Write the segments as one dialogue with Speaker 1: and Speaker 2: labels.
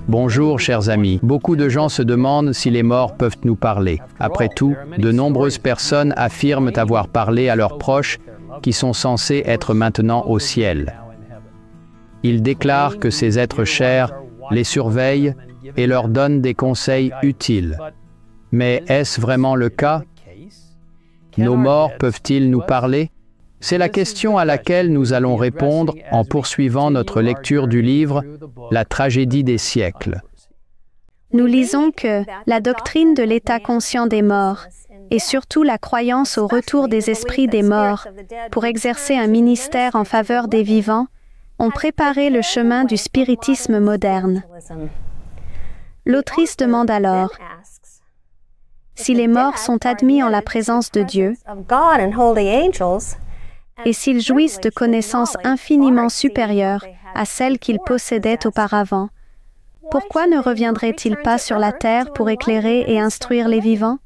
Speaker 1: Bonjour, chers amis. Beaucoup de gens se demandent si les morts peuvent nous parler. Après tout, de nombreuses personnes affirment avoir parlé à leurs proches qui sont censés être maintenant au ciel. Ils déclarent que ces êtres chers les surveillent et leur donnent des conseils utiles. Mais est-ce vraiment le cas? Nos morts peuvent-ils nous parler? C'est la question à laquelle nous allons répondre en poursuivant notre lecture du livre « La tragédie des siècles ».
Speaker 2: Nous lisons que la doctrine de l'état conscient des morts et surtout la croyance au retour des esprits des morts pour exercer un ministère en faveur des vivants ont préparé le chemin du spiritisme moderne. L'autrice demande alors si les morts sont admis en la présence de Dieu et s'ils jouissent de connaissances infiniment supérieures à celles qu'ils possédaient auparavant, pourquoi ne reviendraient-ils pas sur la terre pour éclairer et instruire les vivants?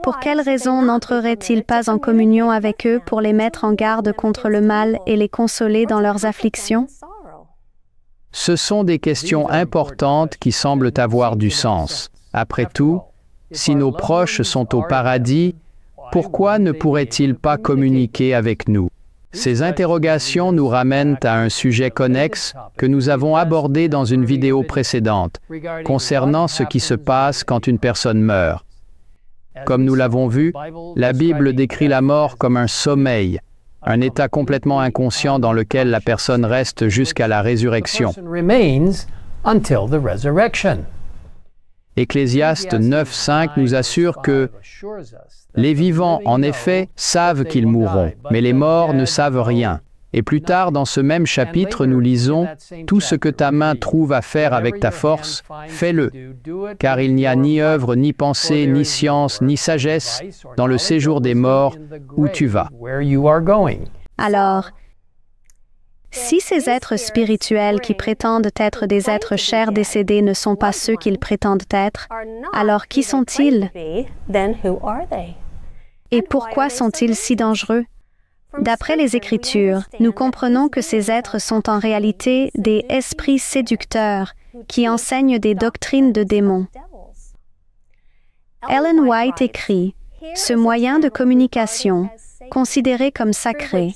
Speaker 2: Pour quelle raison n'entreraient-ils pas en communion avec eux pour les mettre en garde contre le mal et les consoler dans leurs afflictions?
Speaker 1: Ce sont des questions importantes qui semblent avoir du sens. Après tout, si nos proches sont au paradis, pourquoi ne pourraient-ils pas communiquer avec nous? Ces interrogations nous ramènent à un sujet connexe que nous avons abordé dans une vidéo précédente, concernant ce qui se passe quand une personne meurt. Comme nous l'avons vu, la Bible décrit la mort comme un sommeil, un état complètement inconscient dans lequel la personne reste jusqu'à la résurrection. Ecclésiaste 9:5 nous assure que les vivants, en effet, savent qu'ils mourront, mais les morts ne savent rien. Et plus tard, dans ce même chapitre, nous lisons « Tout ce que ta main trouve à faire avec ta force, fais-le, car il n'y a ni œuvre, ni pensée, ni science, ni sagesse dans le séjour des morts où tu vas. »
Speaker 2: Alors, si ces êtres spirituels qui prétendent être des êtres chers décédés ne sont pas ceux qu'ils prétendent être, alors qui sont-ils? Et pourquoi sont-ils si dangereux? D'après les Écritures, nous comprenons que ces êtres sont en réalité des esprits séducteurs qui enseignent des doctrines de démons. Ellen White écrit « Ce moyen de communication, considéré comme sacré,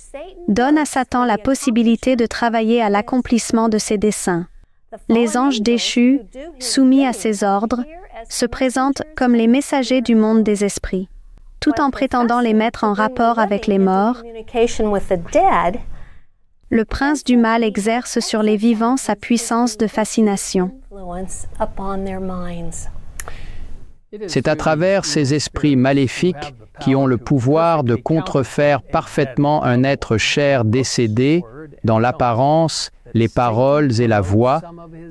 Speaker 2: donne à Satan la possibilité de travailler à l'accomplissement de ses desseins. Les anges déchus, soumis à ses ordres, se présentent comme les messagers du monde des esprits. Tout en prétendant les mettre en rapport avec les morts, le prince du mal exerce sur les vivants sa puissance de fascination.
Speaker 1: C'est à travers ces esprits maléfiques qui ont le pouvoir de contrefaire parfaitement un être cher décédé dans l'apparence, les paroles et la voix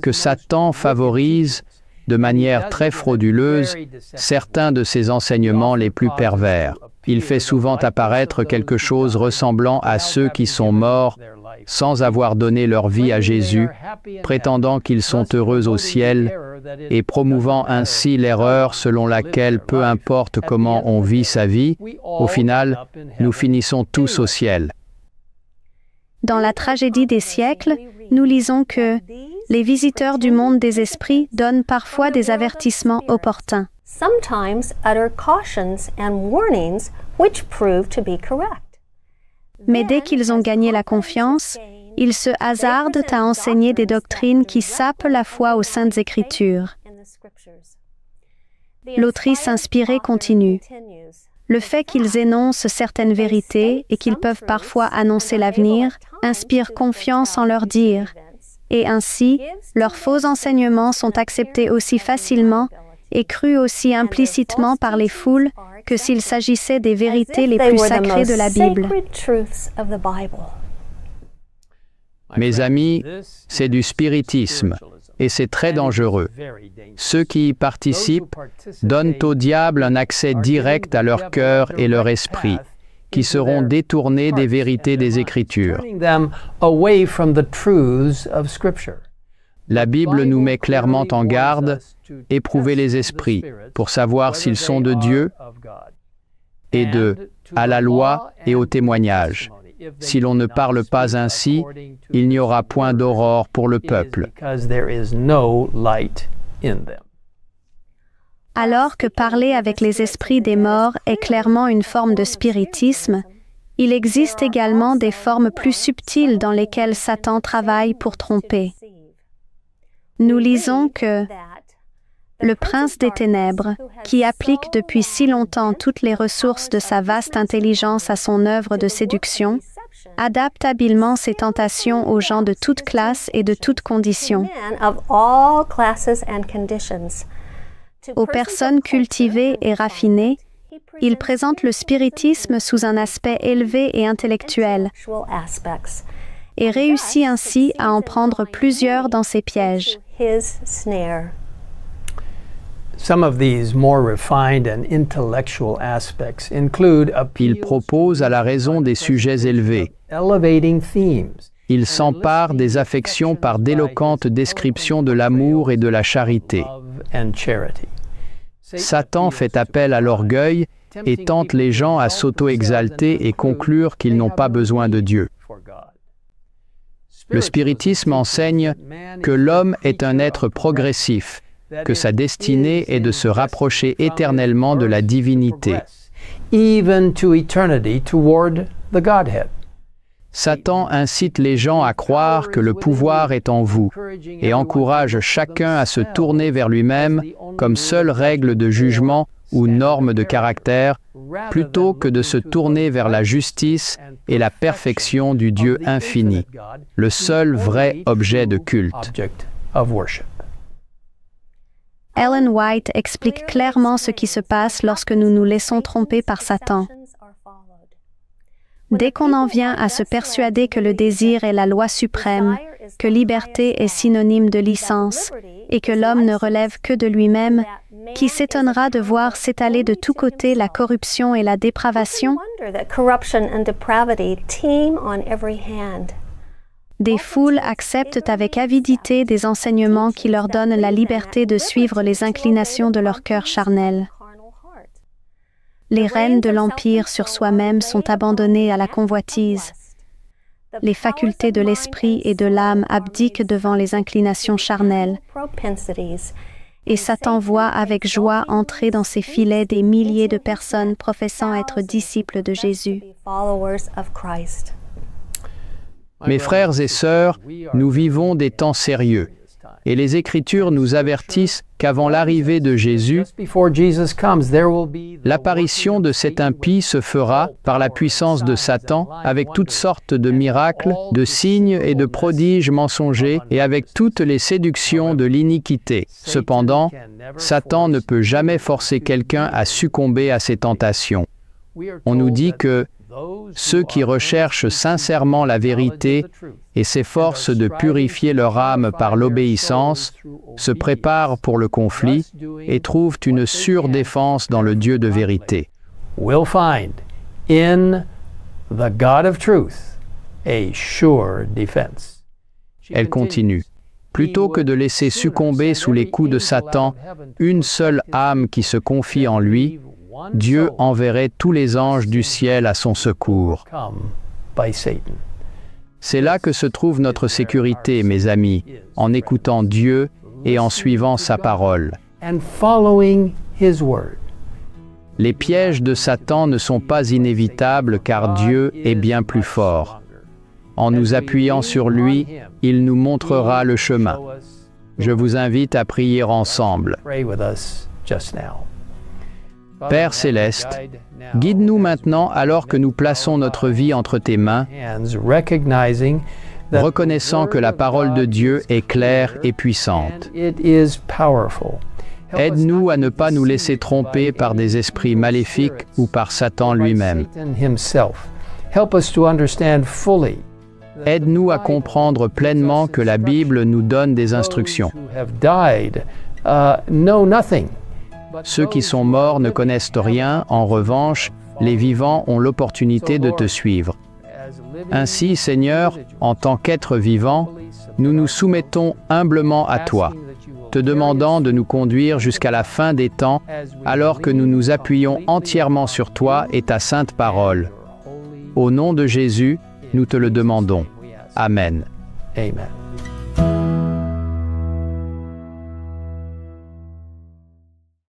Speaker 1: que Satan favorise de manière très frauduleuse certains de ses enseignements les plus pervers. Il fait souvent apparaître quelque chose ressemblant à ceux qui sont morts sans avoir donné leur vie à Jésus, prétendant qu'ils sont heureux au ciel et promouvant ainsi l'erreur selon laquelle peu importe comment on vit sa vie, au final, nous finissons tous au ciel.
Speaker 2: Dans la tragédie des siècles, nous lisons que les visiteurs du monde des esprits donnent parfois des avertissements opportuns. Mais dès qu'ils ont gagné la confiance, ils se hasardent à enseigner des doctrines qui sapent la foi aux Saintes Écritures. L'autrice inspirée continue. Le fait qu'ils énoncent certaines vérités et qu'ils peuvent parfois annoncer l'avenir inspire confiance en leur dire. Et ainsi, leurs faux enseignements sont acceptés aussi facilement et crus aussi implicitement par les foules que s'il s'agissait des vérités les plus sacrées de la Bible.
Speaker 1: Mes amis, c'est du spiritisme et c'est très dangereux. Ceux qui y participent donnent au diable un accès direct à leur cœur et leur esprit, qui seront détournés des vérités des Écritures. La Bible nous met clairement en garde, éprouver les esprits pour savoir s'ils sont de Dieu et à la loi et au témoignage. si l'on ne parle pas ainsi, il n'y aura point d'aurore pour le peuple.
Speaker 2: Alors que parler avec les esprits des morts est clairement une forme de spiritisme, il existe également des formes plus subtiles dans lesquelles Satan travaille pour tromper. Nous lisons que le prince des ténèbres, qui applique depuis si longtemps toutes les ressources de sa vaste intelligence à son œuvre de séduction, adapte habilement ses tentations aux gens de toutes classes et de toutes conditions. Aux personnes cultivées et raffinées, il présente le spiritisme sous un aspect élevé et intellectuel et réussit ainsi à en prendre plusieurs dans ses pièges.
Speaker 1: Il propose à la raison des sujets élevés. Il s'empare des affections par d'éloquentes descriptions de l'amour et de la charité. Satan fait appel à l'orgueil et tente les gens à s'auto-exalter et conclure qu'ils n'ont pas besoin de Dieu. Le spiritisme enseigne que l'homme est un être progressif, que sa destinée est de se rapprocher éternellement de la divinité. Satan incite les gens à croire que le pouvoir est en vous et encourage chacun à se tourner vers lui-même comme seule règle de jugement ou norme de caractère, plutôt que de se tourner vers la justice et la perfection du Dieu infini, le seul vrai objet de culte.
Speaker 2: Ellen White explique clairement ce qui se passe lorsque nous nous laissons tromper par Satan. Dès qu'on en vient à se persuader que le désir est la loi suprême, que liberté est synonyme de licence, et que l'homme ne relève que de lui-même, qui s'étonnera de voir s'étaler de tous côtés la corruption et la dépravation? Des foules acceptent avec avidité des enseignements qui leur donnent la liberté de suivre les inclinations de leur cœur charnel. Les rênes de l'Empire sur soi-même sont abandonnées à la convoitise. Les facultés de l'esprit et de l'âme abdiquent devant les inclinations charnelles. Et Satan voit avec joie entrer dans ses filets des milliers de personnes professant être disciples de Jésus.
Speaker 1: Mes frères et sœurs, nous vivons des temps sérieux, et les Écritures nous avertissent qu'avant l'arrivée de Jésus, l'apparition de cet impie se fera par la puissance de Satan, avec toutes sortes de miracles, de signes et de prodiges mensongers, et avec toutes les séductions de l'iniquité. Cependant, Satan ne peut jamais forcer quelqu'un à succomber à ses tentations. On nous dit que ceux qui recherchent sincèrement la vérité et s'efforcent de purifier leur âme par l'obéissance se préparent pour le conflit et trouvent une sûre défense dans le Dieu de vérité.
Speaker 3: Will find in the God of truth a sure defense.
Speaker 1: Elle continue. Plutôt que de laisser succomber sous les coups de Satan une seule âme qui se confie en lui, Dieu enverrait tous les anges du ciel à son secours. C'est là que se trouve notre sécurité, mes amis, en écoutant Dieu et en suivant sa parole. Les pièges de Satan ne sont pas inévitables car Dieu est bien plus fort. En nous appuyant sur lui, il nous montrera le chemin. Je vous invite à prier ensemble. Père céleste, guide-nous maintenant alors que nous plaçons notre vie entre tes mains, reconnaissant que la parole de Dieu est claire et puissante. Aide-nous à ne pas nous laisser tromper par des esprits maléfiques ou par Satan lui-même. Aide-nous à comprendre pleinement que la Bible nous donne des instructions. Ceux qui sont morts ne connaissent rien, en revanche, les vivants ont l'opportunité de te suivre. Ainsi, Seigneur, en tant qu'être vivant, nous nous soumettons humblement à toi, te demandant de nous conduire jusqu'à la fin des temps, alors que nous nous appuyons entièrement sur toi et ta sainte parole. Au nom de Jésus, nous te le demandons. Amen.
Speaker 3: Amen.